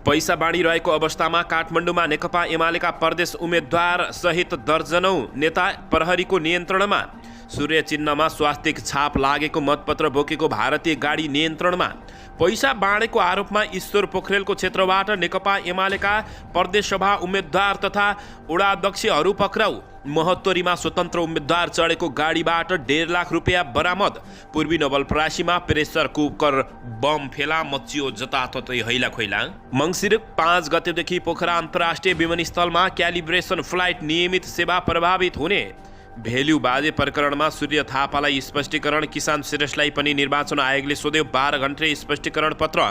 पैसा बाँडिरहेको अवस्थामा काठमाडौँमा नेकपा एमालेका प्रदेश उम्मेद्वार सहित दर्जनौं नेता प्रहरीको नियन्त्रणमा। सूर्य चिन्हमा स्वास्तिक छाप लागेको मतपत्र बोकेको भारतीय गाडी नियन्त्रणमा। पैसा बाँडेको आरोपमा ईश्वर पोखरेलको क्षेत्रबाट नेकपा एमालेका प्रदेशसभा उम्मेद्वार तथा वडाध्यक्षहरू पक्राउ। महोत्तरीमा स्वतन्त्र उम्मेद्वार चढेको गाडीबाट 1.5 लाख रुपियाँ बरामद। पूर्वी नवलपरासीमा प्रेसर कुकर बम फेला मचियो जताततै हैलाखैला। मङ्सिर 5 गतेदेखि पोखरा अन्तर्राष्ट्रिय विमानस्थलमा क्यालिब्रेसन फ्लाइट नियमित सेवा प्रभावित हुने। भेल्यु बाजे प्रकरणमा सूर्य थापालाई स्पष्टीकरण। किसान श्रेष्ठलाई पनि निर्वाचन आयोगले सोध्यो 12 घण्टे स्पष्टीकरण पत्र।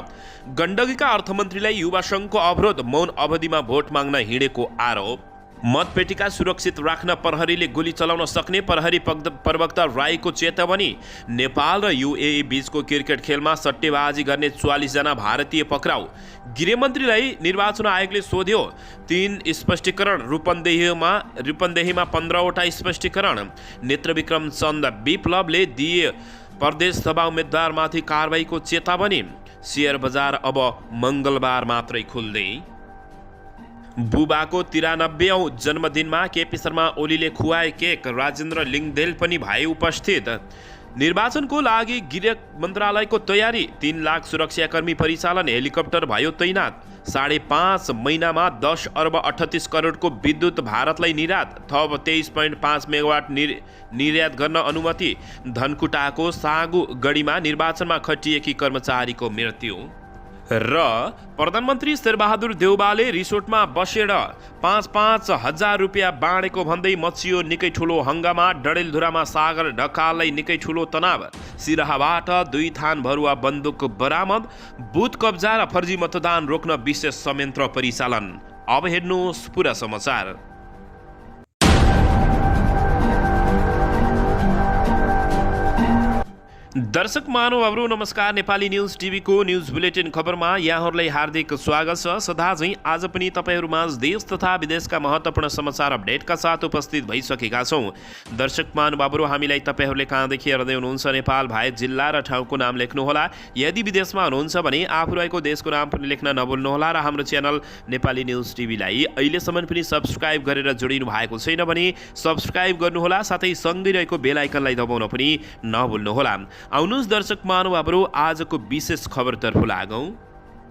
गण्डकीका अर्थमन्त्रीलाई युवा सङ्घको अवरोध। मौन अवधिमा भोट माग्न हिँडेको आरोप। मतपेटिका सुरक्षित राख्न प्रहरीले गोली चलाउन सक्ने प्रहरी प्रवक्ता राईको चेतावनी। नेपाल र युएई बीचको क्रिकेट खेलमा सट्टेबाजी गर्ने 44 जना भारतीय पक्राउ। गृहमन्त्रीलाई निर्वाचन आयोगले सोध्यो 3 स्पष्टीकरण। रूपन्देहीमा 15वटा स्पष्टीकरण। नेत्रविक्रम चन्द विप्लवले दिए प्रदेश सभा उम्मेद्वारमाथि कारबाहीको चेतावनी। शेयर बजार अब मङ्गलबार मात्रै खुल्दै। बुबाको 93औं जन्मदिनमा केपी शर्मा ओलीले खुवाए केक। राजेन्द्र लिङ्गदेल पनि भए उपस्थित। निर्वाचनको लागि गृह मन्त्रालयको तयारी। 3 लाख सुरक्षाकर्मी परिचालन। हेलिकप्टर भयो तैनात। 5.5 महिनामा 10 अर्ब 38 करोडको विद्युत भारतलाई निर्यात। थप 23.5 मेगावाट निर्यात गर्न अनुमति। धनकुटाको सागु गढीमा निर्वाचनमा खटिएकी कर्मचारीको मृत्यु। र प्रधानमन्त्री शेरबहादुर देउवाले रिसोर्टमा बसेर 5-5 हजार रुपियाँ बाँडेको भन्दै मचियो निकै ठुलो हङ्गामा। डडेलधुरामा सागर ढकाललाई निकै ठुलो तनाव। सिराहाबाट 2 थान भरुवा बन्दुक बरामद। बुथ कब्जा र फर्जी मतदान रोक्न विशेष संयन्त्र परिचालन। अब हेर्नुहोस् पुरा समाचार। दर्शक महानुभावहरू नमस्कार। नेपाली न्युज टिभीको न्युज बुलेटिन खबरमा यहाँहरूलाई हार्दिक स्वागत छ। सदा झैं आज पनि तपाईहरूमाझ देश तथा विदेशका महत्त्वपूर्ण समाचार अपडेटका साथ उपस्थित भइसकेका छौं। दर्शक महानुभावहरू, हामीलाई तपाईहरूले कहाँदेखि हेर्दै हुनुहुन्छ नेपाल भए जिल्ला र ठाउँको नाम लेख्नुहोला। यदि विदेशमा हुनुहुन्छ भने आफू रहेको देशको नाम पनि लेख्न नभुल्नुहोला। र हाम्रो च्यानल नेपाली न्युज टिभीलाई अहिलेसम्म पनि सब्स्क्राइब गरेर जोडिनु भएको छैन भने सब्स्क्राइब गर्नुहोला। साथै सँगै रहेको बेल आइकनलाई दबाउन पनि नभुल्नुहोला। आउनुहोस् दर्शक महानुभावहरू, आजको विशेष खबरतर्फ लागौं।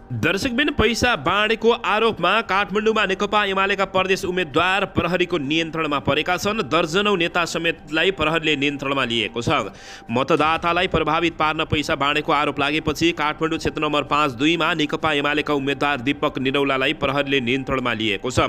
दर्शकबिन, पैसा बाँडेको आरोपमा काठमाडौँमा नेकपा एमालेका प्रदेश उम्मेद्वार प्रहरीको नियन्त्रणमा परेका छन्। दर्जनौं नेता समेतलाई प्रहरीले नियन्त्रणमा लिएको छ। मतदातालाई प्रभावित पार्न पैसा बाँडेको आरोप लागेपछि काठमाडौँ क्षेत्र नम्बर 5-2 मा नेकपा एमालेका उम्मेद्वार दीपक निरौलालाई प्रहरीले नियन्त्रणमा लिएको छ।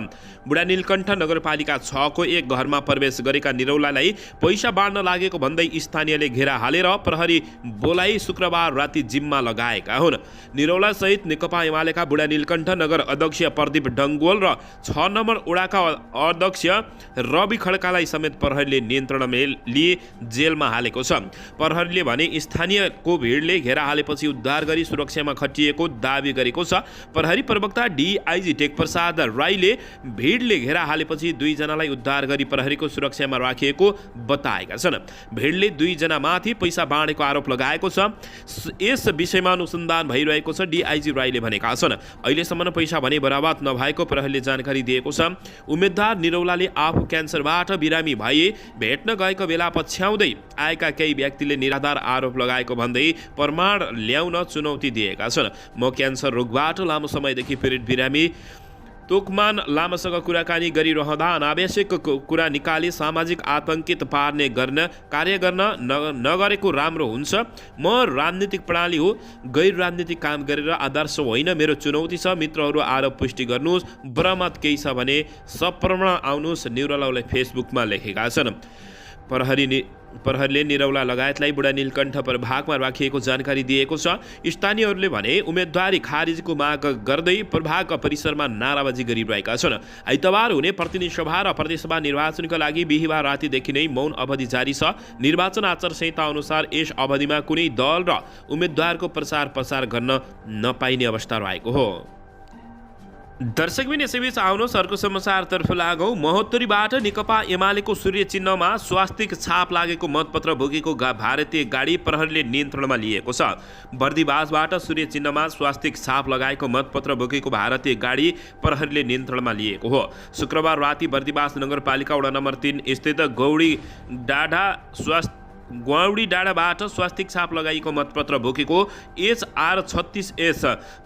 बुढा नीलकण्ठ नगरपालिका 6 को एक घरमा प्रवेश गरेका निरौलालाई पैसा बाँड्न लागेको भन्दै स्थानीयले घेरा हालेर प्रहरी बोलाई शुक्रबार राति जिम्मा लगाएका हुन्। निरौला सहित नेकपा एमालेका बुढा नीलकण्ठ नगर अध्यक्ष प्रदीप डङ्गोल र 6 नम्बर वडाका अध्यक्ष रवि खड्कालाई समेत प्रहरीले नियन्त्रणमा लिए जेलमा हालेको छ। प्रहरीले भने स्थानीयको भिडले घेरा हालेपछि उद्धार गरी सुरक्षामा खटिएको दावी गरेको छ। प्रहरी प्रवक्ता डीआईजी टेकप्रसाद राईले भिडले घेरा हालेपछि 2 जनालाई उद्धार गरी प्रहरीको सुरक्षामा राखिएको बताएका छन्। भिडले 2 जनामाथि पैसा बाँडेको आरोप लगाएको छ। यस विषयमा अनुसन्धान भइरहेको छ डीआईजी राईले भनेका छन्। अहिलेसम्म पैसा भने बरामद नभएको प्रहरीले जानकारी दिएको छ। उम्मेद्वार निरौलाले आफू क्यान्सरबाट बिरामी भए भेट्न गएको बेला पछ्याउँदै आएका केही व्यक्तिले निराधार आरोप लगाएको भन्दै प्रमाण ल्याउन चुनौती दिएका छन्। म क्यान्सर रोगबाट लामो समयदेखि पीडित बिरामी तोकमान लामासँग कुराकानी गरिरहँदा अनावश्यक कुरा निकाली सामाजिक आतंकित पार्ने कार्य गर्न नगरेको राम्रो हुन्छ। म राजनीतिक प्रणाली हो, गैर राजनीतिक काम गरेर आदर्श होइन। मेरो चुनौती छ। मित्रहरू आरोप पुष्टि गर्नुहोस्। बरामद केही छ भने सप्रमाण आउनुहोस्, निरौलाले फेसबुकमा लेखेका छन्। प्रहरीले निरौला लगायतलाई बुढा नीलकण्ठ प्रभागमा राखिएको जानकारी दिएको छ। स्थानीयहरूले भने उम्मेदवारी खारिजको माग गर्दै प्रभाग परिसरमा नाराबाजी गरिरहेका छन्। आइतबार हुने प्रतिनिधि सभा र प्रदेशसभा निर्वाचनका लागि बिहीबार रातिदेखि नै मौन अवधि जारी छ। निर्वाचन आचार संहिता अनुसार यस अवधिमा कुनै दल र उम्मेद्वारको प्रचार गर्न नपाइने अवस्था रहेको हो। दर्शकबिन यसैबीच आउनुहोस् अर्को समाचारतर्फ लागौँ। महोत्तरीबाट नेकपा एमालेको सूर्य चिन्हमा स्वास्तिक छाप लागेको मतपत्र बोकेको भारतीय गाडी प्रहरीले नियन्त्रणमा लिएको छ। बर्दिवासबाट सूर्य चिन्हमा स्वास्तिक छाप लगाएको मतपत्र बोकेको भारतीय गाडी प्रहरीले नियन्त्रणमा लिएको हो। शुक्रबार राति बर्दिवास नगरपालिका वडा नम्बर 3 स्थित ग्वाउडी डाँडाबाट स्वास्तिक छाप लगाइएको मतपत्र बोकेको HR 36S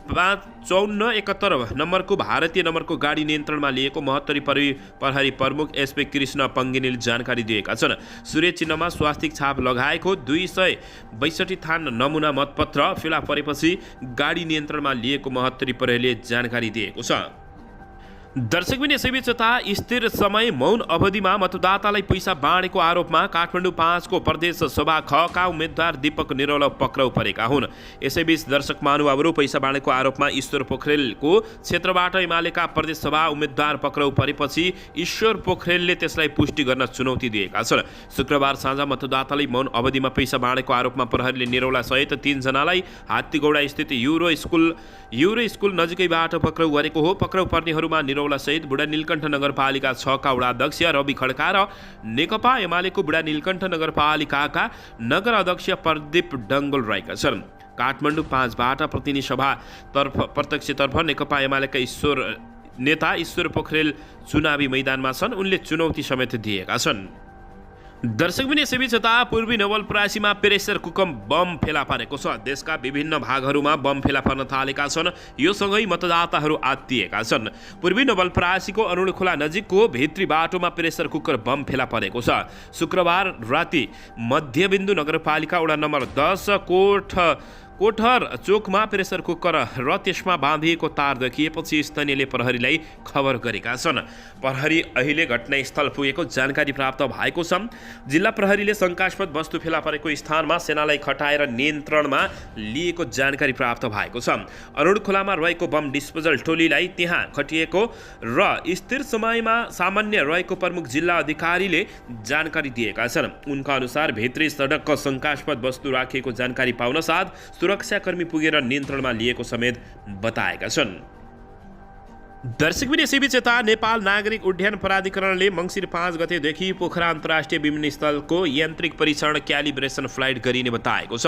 5471 नम्बरको भारतीय नम्बरको गाडी नियन्त्रणमा लिएको महोत्तरी प्रहरी प्रमुख SP कृष्ण पङ्गेनीले जानकारी दिएका छन्। सूर्य चिन्हमा स्वास्तिक छाप लगाएको 262 थान नमुना मतपत्र फेला परेपछि गाडी नियन्त्रणमा लिएको महोत्तरी प्रहरीले जानकारी दिएको छ। दर्शकबिन यसैबीच स्थिर समय मौन अवधिमा मतदातालाई पैसा बाँडेको आरोपमा काठमाडौँ 5 को प्रदेश सभा खका उम्मेद्वार दीपक निरौला पक्राउ परेका हुन्। यसैबीच दर्शक महानुभावहरू पैसा बाँडेको आरोपमा ईश्वर पोखरेलको क्षेत्रबाट एमालेका प्रदेश सभा उम्मेद्वार पक्राउ परेपछि ईश्वर पोखरेलले त्यसलाई पुष्टि गर्न चुनौती दिएका छन्। शुक्रबार साँझ मतदातालाई मौन अवधिमा पैसा बाँडेको आरोपमा प्रहरीले निरौला सहित 3 जनालाई हात्तीगौडा स्थित युरो स्कुल नजिकैबाट पक्राउ गरेको हो। पक्राउ पर्नेहरूमा निरौला सहित बुढा नीलकण्ठ नगरपालिका 6 का वडा अध्यक्ष रवि खड्का र नेकपा एमालेको बुढा नीलकण्ठ नगरपालिकाका नगर अध्यक्ष प्रदीप डङ्गोल रहेका छन्। काठमाडौँ 5 बाट प्रतिनिधि सभा प्रत्यक्षतर्फ नेकपा एमालेका नेता ईश्वर पोखरेल चुनावी मैदानमा छन्। उनले चुनौती समेत दिएका छन्। दर्शकबिन यसैबीच पूर्वी नवलपरासीमा प्रेसर कुकर बम फेला पारेको छ। देशका विभिन्न भागहरूमा बम फेला पर्न थालेका छन्। यो सँगै मतदाताहरू आत्तिएका छन्। पूर्वी नवलपरासीको अरुणखोला नजिकको भित्री बाटोमा प्रेसर कुकर बम फेला परेको छ। शुक्रबार राति मध्यबिन्दु नगरपालिका वडा नम्बर 10 कोठर चोकमा प्रेसर कुकर र त्यसमा बाँधिएको तार देखिएपछि स्थानीयले प्रहरीलाई खबर गरेका छन्। प्रहरी अहिले घटनास्थल पुगेको जानकारी प्राप्त भएको छ। जिल्ला प्रहरीले शङ्कास्पद वस्तु फेला परेको स्थानमा सेनालाई खटाएर नियन्त्रणमा लिएको जानकारी प्राप्त भएको छ। अरुणखोलामा रहेको बम डिस्पोजल टोलीलाई त्यहाँ खटिएको र स्थिर समयमा सामान्य रहेको प्रमुख जिल्ला अधिकारीले जानकारी दिएका छन्। उनका अनुसार भित्री सडकको शङ्कास्पद वस्तु राखिएको जानकारी पाउन साथ सुरक्षाकर्मी पुगेर नियन्त्रणमा लिएको समेत बताएका छन्। दर्शकबिन यसैबीच नेपाल नागरिक उड्डयन प्राधिकरणले मङ्सिर 5 गतेदेखि पोखरा अन्तर्राष्ट्रिय विमानस्थलको यान्त्रिक परीक्षण क्यालिब्रेसन फ्लाइट गरिने बताएको छ।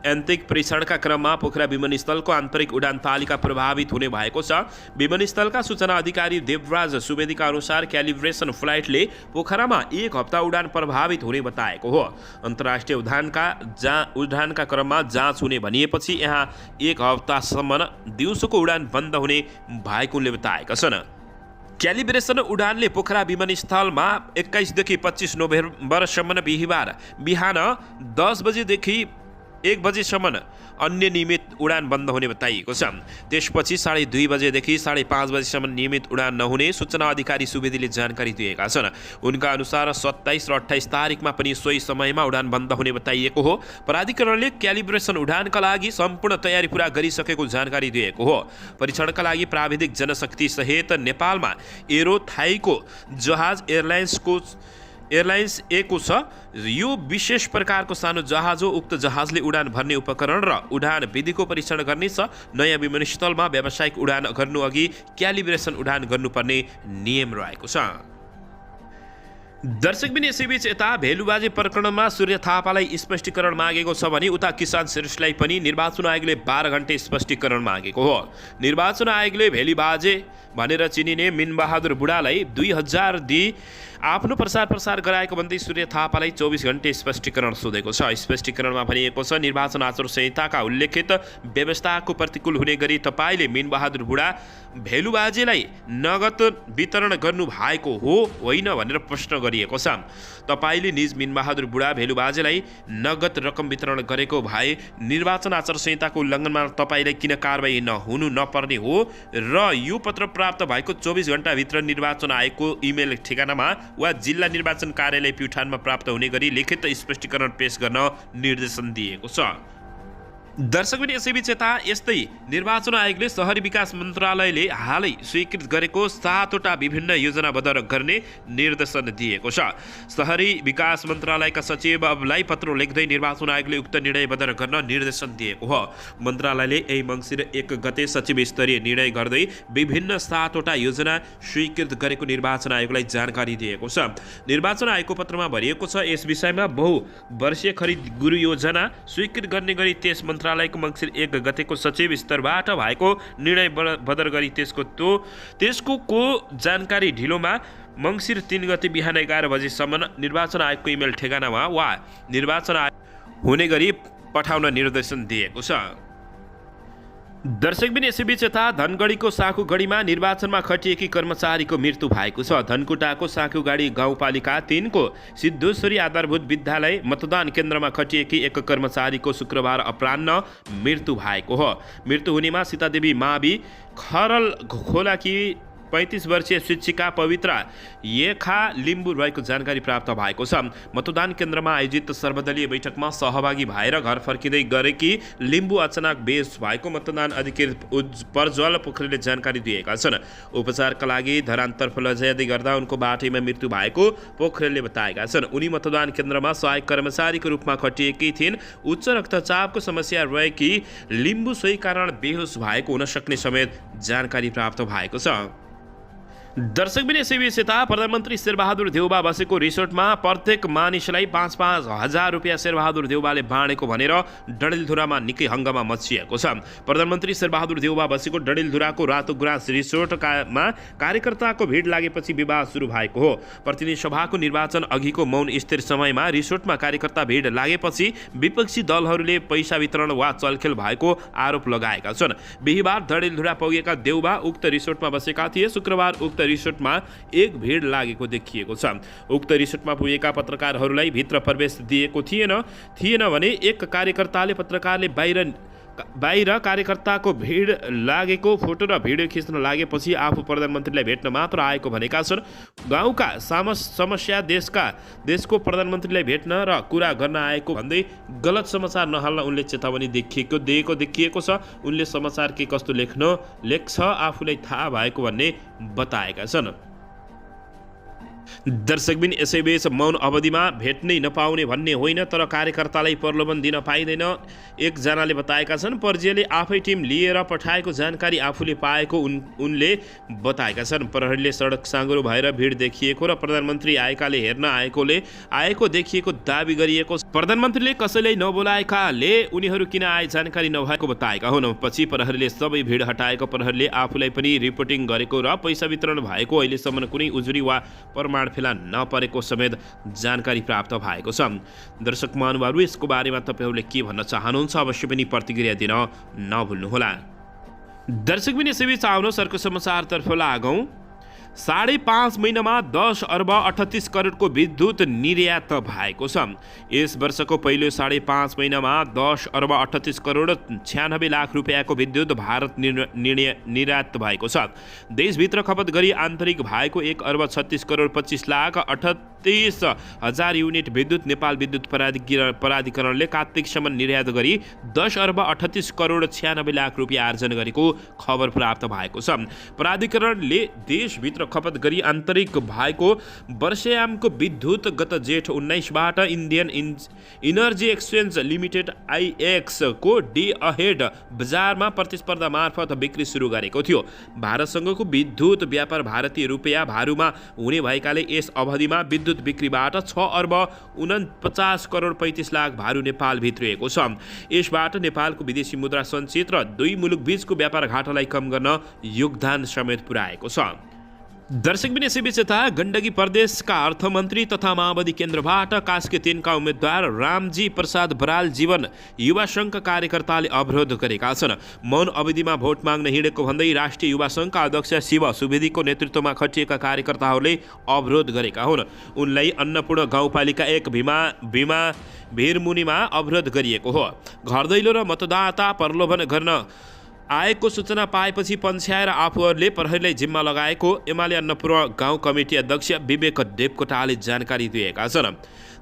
यान्त्रिक परीक्षणका क्रममा पोखरा विमानस्थलको आन्तरिक उडान तालिका प्रभावित हुने भएको छ। विमानस्थलका सूचना अधिकारी देवराज सुवेदीका अनुसार क्यालिब्रेसन फ्लाइटले पोखरामा 1 हप्ता उडान प्रभावित हुने बताएको हो। अन्तर्राष्ट्रिय उडानका क्रममा जाँच हुने भनिएपछि यहाँ 1 हप्तासम्म दिउँसोको उडान बन्द हुने भएको उनले बताए। क्यालिब्रेसन उडानले पोखरा विमानस्थलमा 21 देखि 25 नोभेम्बरसम्म बिहिबार बिहान 10 बजेदेखि 1 बजेसम्म अन्य नियमित उडान बन्द हुने बताइएको छ। त्यसपछि 2:30 बजेदेखि 5:30 बजेसम्म नियमित उडान नहुने सूचना अधिकारी सुवेदीले जानकारी दिएका छन्। उनका अनुसार 27 र 28 तारिकमा पनि सोही समयमा उडान बन्द हुने बताइएको हो। प्राधिकरणले क्यालिब्रेसन उडानका लागि सम्पूर्ण तयारी पूरा गरिसकेको जानकारी दिएको हो। परीक्षणका लागि प्राविधिक जनशक्ति सहित नेपालमा एरो थाईको जहाज एयरलाइन्स ए को छ। यो विशेष प्रकारको सानो जहाज हो। उक्त जहाजले उडान भर्ने उपकरण र उडान विधिको परीक्षण गर्नेछ। नयाँ विमानस्थलमा व्यावसायिक उडान गर्नु अघि क्यालिब्रेसन उडान गर्नुपर्ने नियम रहेको छ। दर्शकबिन यसैबीच भेलुबाजे प्रकरणमा सूर्य थापालाई स्पष्टीकरण मागेको छ भने उता किसान श्रेष्ठलाई पनि निर्वाचन आयोगले 12 घण्टे स्पष्टीकरण मागेको हो। निर्वाचन आयोगले भेलीबाजे भनेर चिनिने मिनबहादुर बुढालाई 2000 दिई आफ्नो प्रचार गराएको भन्दै सूर्य थापालाई 24 घण्टे स्पष्टीकरण सोधेको छ। स्पष्टीकरणमा भनिएको छ, निर्वाचन आचार संहिताका उल्लेखित व्यवस्थाको प्रतिकूल हुने गरी तपाईँले मिनबहादुर बुढा भेलुबाजेलाई नगद वितरण गर्नु भएको हो होइन भनेर प्रश्न गरिएको छ। तपाईँले निज मिनबहादुर बुढा भेलुबाजेलाई नगद रकम वितरण गरेको भए निर्वाचन आचार संहिताको उल्लङ्घनमा तपाईँलाई किन कारबाही हुनु नपर्ने हो र यो पत्र प्राप्त भएको 24 घण्टाभित्र निर्वाचन आयोगको इमेल ठेगानामा वा जिल्ला निर्वाचन कार्यालय प्युठानमा प्राप्त हुने गरी लिखित स्पष्टीकरण पेश गर्न निर्देशन दिएको छ। दर्शकबिन यसैबीच यता यस्तै निर्वाचन आयोगले शहरी विकास मन्त्रालयले हालै स्वीकृत गरेको 7वटा विभिन्न योजनाबद्ध गर्ने निर्देशन दिएको छ। शहरी विकास मन्त्रालयका सचिवलाई पत्र लेख्दै निर्वाचन आयोगले उक्त निर्णयबद्ध गर्न निर्देशन दिएको हो। मन्त्रालयले यही मङ्सिर 1 गते सचिव स्तरीय निर्णय गर्दै विभिन्न 7वटा योजना स्वीकृत गरेको निर्वाचन आयोगलाई जानकारी दिएको छ। निर्वाचन आयोगको पत्रमा भनिएको छ यस विषयमा बहुवर्षीय खरिद गुरु योजना स्वीकृत गर्ने गरी त्यस मन्त्रालयको मङ्सिर 1 गतेको सचिव स्तरबाट भएको निर्णय बदर गरी त्यसको जानकारी ढिलोमा मङ्सिर 3 गते बिहान 11 बजेसम्म निर्वाचन आयोगको इमेल ठेगानामा वा निर्वाचन आयोग हुने गरी पठाउन निर्देशन दिएको छ। दर्शकबिन यसैबीच यता धनगढीको साँखुगढीमा निर्वाचनमा खटिएकी कर्मचारीको मृत्यु भएको छ। धनकुटाको साँखुगढी गाउँपालिका 3 को सिद्धेश्वरी आधारभूत विद्यालय मतदान केन्द्रमा खटिएकी एक कर्मचारीको शुक्रबार अपराह्न मृत्यु भएको हो। मृत्यु हुनेमा सीतादेवी मावि खरल खोलाकी 35 वर्षीय शिक्षिका पवित्रा येखा लिम्बू रहेको जानकारी प्राप्त भएको छ। मतदान केन्द्रमा आयोजित सर्वदलीय बैठकमा सहभागी भएर घर फर्किँदै गरेकी लिम्बू अचानक बेहोस भएको मतदान अधिकृत प्रज्वल पोखरेलले जानकारी दिएका छन्। उपचारका लागि धरानतर्फ लैजाँदै गर्दा उनको बाटैमा मृत्यु भएको पोखरेलले बताएका छन्। उनी मतदान केन्द्रमा सहायक कर्मचारीको रूपमा खटिएकी थिइन्। उच्च रक्तचापको समस्या रहेकी लिम्बू सोही कारण बेहोस भएको हुन सक्ने समेत जानकारी प्राप्त भएको छ। दर्शकबिन यसैबीच यता प्रधानमन्त्री शेरबहादुर देउबा बसेको रिसोर्टमा प्रत्येक मानिसलाई 5-5 हजार रुपियाँ शेरबहादुर देउबाले बाँडेको भनेर डडेलधुरामा निकै हङ्गामा मचिएको छ। प्रधानमन्त्री शेरबहादुर देउबा बसेको डडेलधुराको रातो गुराँस रिसोर्टमा कार्यकर्ताको भिड लागेपछि विवाद सुरु भएको हो। प्रतिनिधि सभाको निर्वाचन अघिको मौन स्थिर समयमा रिसोर्टमा कार्यकर्ता भिड लागेपछि विपक्षी दलहरूले पैसा वितरण वा चलखेल भएको आरोप लगाएका छन्। बिहिबार डडेलधुरा पुगेका देउबा उक्त रिसोर्टमा बसेका थिए। शुक्रबार उक्त रिसोर्टमा एक भिड लागेको देखिएको छ। उक्त रिसोर्टमा पुगेका पत्रकारहरूलाई भित्र प्रवेश दिएको थिएन भने एक कार्यकर्ताले पत्रकारले बाहिर कार्यकर्ताको भिड लागेको फोटो र भिडियो खिच्न लागेपछि आफू प्रधानमन्त्रीलाई भेट्न मात्र आएको भनेका छन्। गाउँका समस्या देशको प्रधानमन्त्रीलाई भेट्न र कुरा गर्न आएको भन्दै गलत समाचार नहाल्न उनले चेतावनी देखिएको छ। उनले समाचार के कस्तो लेख्छ आफूलाई थाहा भएको भन्ने बताएका छन्। दर्शकबिन यसैबीच मौन अवधिमा भेट्नै नपाउने भन्ने होइन, तर कार्यकर्तालाई प्रलोभन दिन पाइँदैन एकजनाले बताएका छन्। पर्जियाले आफै टिम लिएर पठाएको जानकारी आफूले पाएको उनले बताएका छन्। प्रहरीले सडक साँगुरो भएर भिड देखिएको र प्रधानमन्त्री आएकाले हेर्न आएको देखिएको दाबी गरिएको। प्रधानमन्त्रीले कसैलाई नबोलाएकाले उनीहरू किन आए जानकारी नभएको बताएका हुन्। पछि प्रहरीले सबै भिड हटाएको। प्रहरीले आफूलाई पनि रिपोर्टिङ गरेको र पैसा वितरण भएको अहिलेसम्म कुनै उजुरी वा प्रमाण फेला नपरेको समेत जानकारी प्राप्त भएको छ। दर्शक महानुभावहरू यसको बारेमा तपाईहरूले के भन्न चाहनुहुन्छ अवश्य पनि प्रतिक्रिया दिन नभुल्नुहोला। दर्शकबिन यसैबीच आउनुहोस् अर्को समाचारतर्फ लागौँ। 5.5 महिनामा 10 अर्ब 38 करोडको विद्युत निर्यात भएको छ। यस वर्षको पहिलो 5.5 महिनामा 10 अर्ब 38 करोड 96 लाख रुपियाँको विद्युत भारत निर्यात भएको छ। देशभित्र खपत गरी आन्तरिक भएको 1 अर्ब 36 करोड 25 लाख 38 हजार युनिट विद्युत नेपाल विद्युत प्राधिकरणले कार्तिकसम्म निर्यात गरी 10 अर्ब 38 करोड 96 लाख रुपियाँ आर्जन गरेको खबर प्राप्त भएको छ। प्राधिकरणले देशभित्र खपत गरी आन्तरिक भएको वर्षयामको विद्युत गत जेठ 19बाट Indian energy exchange limited IEX को डे अहेड बजारमा प्रतिस्पर्धा मार्फत बिक्री सुरु गरेको थियो। भारतसँगको विद्युत व्यापार भारतीय रुपियाँ भारूमा हुने भएकाले यस अवधिमा विद्युत बिक्रीबाट 6 अर्ब 49 करोड 35 लाख भारू नेपाल भित्रिएको छ। यसबाट नेपालको विदेशी मुद्रा सञ्चित र दुई मुलुक बीचको व्यापार घाटालाई कम गर्न योगदान समेत पुर्याएको छ। दर्शकबिन यसैबीच यता गण्डकी प्रदेशका अर्थमन्त्री तथा माओवादी केन्द्रबाट कास्की 3 का उम्मेद्वार रामजी प्रसाद बराल जीवन युवा सङ्घका कार्यकर्ताले अवरोध गरेका छन्। मौन अवधिमा भोट माग्न हिँडेको भन्दै राष्ट्रिय युवा सङ्घका अध्यक्ष शिव सुवेदीको नेतृत्वमा खटिएका कार्यकर्ताहरूले अवरोध गरेका हुन्। उनलाई अन्नपूर्ण गाउँपालिका 1 भिरमुनीमा अवरोध गरिएको हो। घर दैलो र मतदाता प्रलोभन गर्न आएको सूचना पाएपछि पन्छ्याएर आफूहरूले प्रहरीलाई जिम्मा लगाएको एमाले अन्नपूर्ण गाउँ कमिटी अध्यक्ष विवेक देवकोटाले जानकारी दिएका छन्।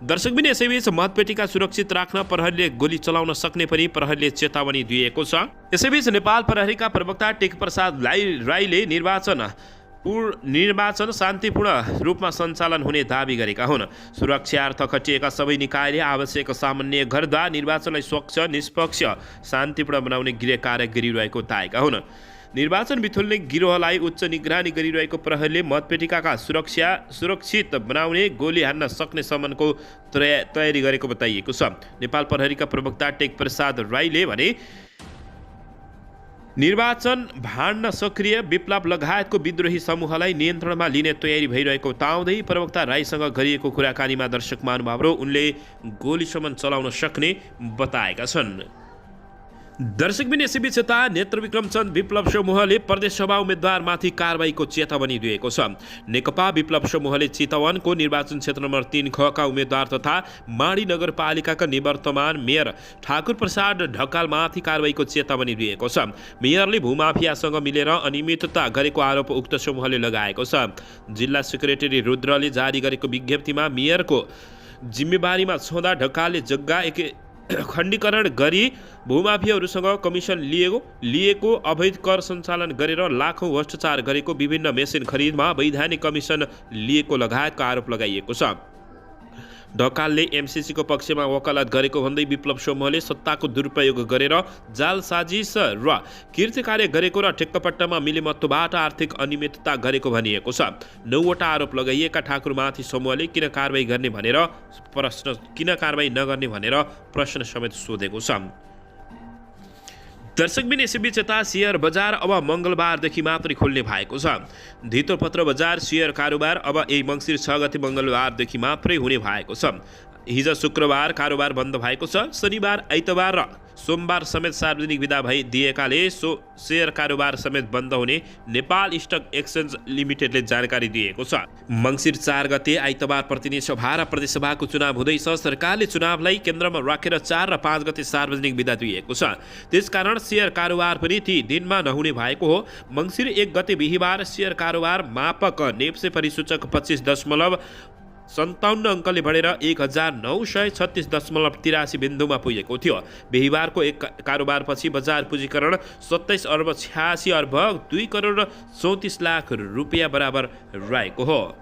दर्शकबिन यसैबीच मतपेटिका सुरक्षित राख्न प्रहरीले गोली चलाउन सक्ने पनि प्रहरीले चेतावनी दिएको छ। यसैबीच नेपाल प्रहरीका प्रवक्ता टेकप्रसाद राईले निर्वाचन शान्तिपूर्ण रूपमा सञ्चालन हुने दावी गरेका हुन्। सुरक्षार्थ खटिएका सबै निकायले आवश्यक समन्वय गर्दा निर्वाचनलाई स्वच्छ, निष्पक्ष, शान्तिपूर्ण बनाउने गृह कार्य गरिरहेको बताएका हुन्। निर्वाचन बिथुल्ने गिरोहलाई उच्च निगरानी गरिरहेको प्रहरीले मतपेटिकाका सुरक्षित बनाउने, गोली हान्न सक्ने सम्मको तयारी गरेको बताइएको छ। नेपाल प्रहरीका प्रवक्ता टेकप्रसाद राईले भने निर्वाचन भाड्न सक्रिय विप्लव लगायतको विद्रोही समूहलाई नियन्त्रणमा लिने तयारी भइरहेको बताउँदै प्रवक्ता राईसँग गरिएको कुराकानीमा दर्शक महानुभाव उनले गोलीसम्म चलाउन सक्ने बताएका छन्। दर्शकबिन यसैबीच यता नेत्रविक्रम चन्द विप्लव समूहले प्रदेश सभा उम्मेद्वारमाथि कारबाहीको चेतावनी दिएको छ। नेकपा विप्लव समूहले चितवनको निर्वाचन क्षेत्र नम्बर 3 ख का उम्मेद्वार तथा माडी नगरपालिकाका निवर्तमान मेयर ठाकुर प्रसाद ढकालमाथि कारबाहीको चेतावनी दिएको छ। मेयरले भूमाफियासँग मिलेर अनियमितता गरेको आरोप उक्त समूहले लगाएको छ। जिल्ला सेक्रेटरी रुद्रले जारी गरेको विज्ञप्तिमा मेयरको जिम्मेवारीमा छँदा ढकालले जग्गा खण्डीकरण गरी भूमाफियाहरूसँग कमिसन लिएको, अवैध कर सञ्चालन गरेर लाखौँ भ्रष्टाचार गरेको, विभिन्न मेसिन खरिदमा वैधानिक कमिसन लिएको लगायतका आरोप लगाइएको छ। ढकालले एमसिसीको पक्षमा वकालत गरेको भन्दै विप्लव समूहले सत्ताको दुरुपयोग गरेर जाल साजिस र कृत्य कार्य गरेको र ठेक्कापट्टामा मिलेमत्तोबाट आर्थिक अनियमितता गरेको भनिएको छ। 9 वटा आरोप लगाइएका ठाकुरमाथि समूहले किन कारबाही नगर्ने भनेर प्रश्न समेत सोधेको छ। दर्शकबिन यसैबीच यता सेयर बजार अब मङ्गलबारदेखि मात्रै खोल्ने भएको छ। धितोपत्र बजार सेयर कारोबार अब यही मङ्सिर 6 गते मङ्गलबारदेखि मात्रै हुने भएको छ। हिजो शुक्रबार कारोबार बन्द भएको छ। शनिबार, आइतबार र सोमबार समेत सार्वजनिक बिदा दिएकाले सेयर कारोबार समेत बन्द हुने नेपाल स्टक एक्सचेन्ज लिमिटेडले जानकारी दिएको छ। मङ्सिर 4 गते आइतबार प्रतिनिधि सभा र प्रदेशसभाको चुनाव हुँदैछ। सरकारले चुनावलाई केन्द्रमा राखेर 4 र 5 गते सार्वजनिक बिदा दिएको छ। त्यसकारण सेयर कारोबार पनि ती दिनमा नहुने भएको हो। मङ्सिर 1 गते बिहिबार सेयर कारोबार मापक नेप्से परिसूचक 25.57 अङ्कले बढेर 1936.83 बिन्दुमा पुगेको थियो। बिहिबारको एक कारोबारपछि बजार पुँजीकरण 27 अर्ब 86 अर्ब 2 करोड 34 लाख रुपियाँ बराबर रहेको हो।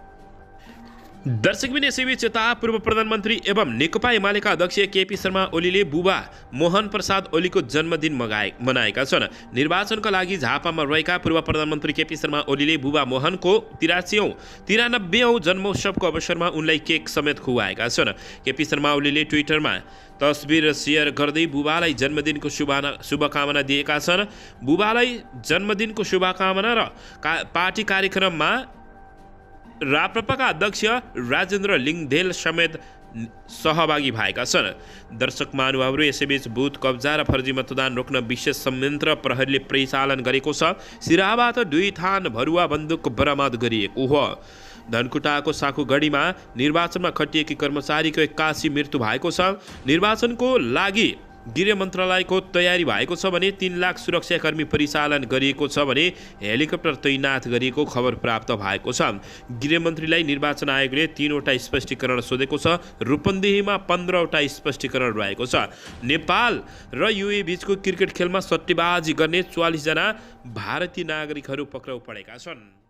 दर्शकबिन यसैबीच यता पूर्व प्रधानमन्त्री एवं नेकपा एमालेका अध्यक्ष केपी शर्मा ओलीले बुबा मोहन प्रसाद ओलीको जन्मदिन मनाएका छन्। निर्वाचनका लागि झापामा रहेका पूर्व प्रधानमन्त्री केपी शर्मा ओलीले बुबा मोहनको 93औं जन्मोत्सवको अवसरमा उनलाई केक समेत खुवाएका छन्। केपी शर्मा ओलीले ट्विटरमा तस्बिर सेयर गर्दै बुबालाई जन्मदिनको शुभकामना दिएका छन्। बुबालाई जन्मदिनको शुभकामना र पार्टी कार्यक्रममा राप्रपाका अध्यक्ष राजेन्द्र लिङदेल समेत सहभागी भएका छन्। दर्शक महानुभावहरू यसैबीच बुथ कब्जा र फर्जी मतदान रोक्न विशेष संयन्त्र प्रहरीले परिचालन गरेको छ। सिराहाबाट 2 थान भरुवा बन्दुक बरामद गरिएको हो। धनकुटाको साकुगढीमा निर्वाचनमा खटिएकी कर्मचारीको 81 मृत्यु भएको छ। निर्वाचनको लागि गृह मन्त्रालयको तयारी भएको छ भने 3 लाख सुरक्षाकर्मी परिचालन गरिएको छ भने हेलिकप्टर तैनाथ गरिएको खबर प्राप्त भएको छ। गृहमन्त्रीलाई निर्वाचन आयोगले 3 वटा स्पष्टीकरण सोधेको छ। रूपन्देहीमा 15 वटा स्पष्टीकरण रहेको छ। नेपाल र युए बीचको क्रिकेट खेलमा सट्टेबाजी गर्ने 44 जना भारतीय नागरिकहरू पक्राउ परेका छन्।